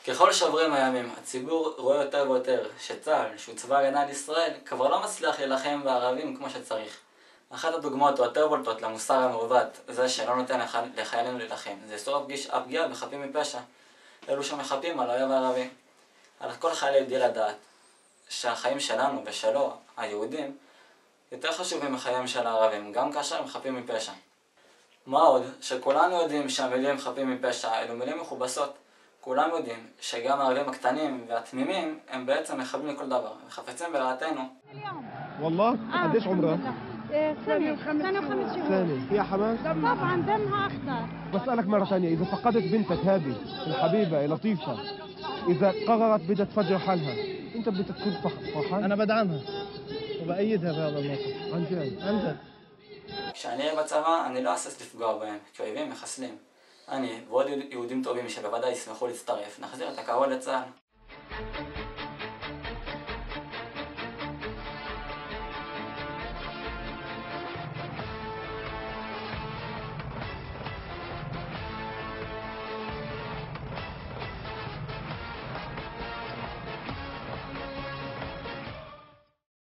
ככל שעוברים הימים, הציבור רואה יותר ויותר שצה"ל, שהוא צבא הגנה על ישראל, כבר לא מצליח להילחם בערבים כמו שצריך. אחת הדוגמאות היותר בולטות למוסר המעוות, זה שלא נותן לחיילים להילחם. זה איסור הפגיעה בחפים מפשע. אלו שמחפים על האויב הערבי. על כל חייל יהודי לדעת שהחיים שלנו ושלו, היהודים, יותר חשובים מחיים של הערבים, גם כאשר הם חפים מפשע. מה עוד? שכולנו יודעים שהמילים חפים מפשע אלו מילים מכובסות. כולם יודעים שגם הערבים הקטנים והתמימים הם בעצם מחבלים לכל דבר, וחפצים ברעתנו. والله قديش عمرها؟ سنة وخمس شهور. سنة. فيها حماس؟ طبعا دمها أخضر. بسألك مرة ثانية، إذا فقدت بنتك هذه الحبيبة لطيفة، إذا قررت بدها تفجر حالها، أنت بدك تكون فرحان؟ أنا بدعمها وبأيدها بهذا الموقف. عن جد؟ عن جد. כשאני אהיה בצבא, אני לא אסס לפגוע בהם, כי אויבים מחסלים. אני ועוד יהודים טובים שבוודאי ישמחו להצטרף, נחזיר את הכבוד לצה"ל.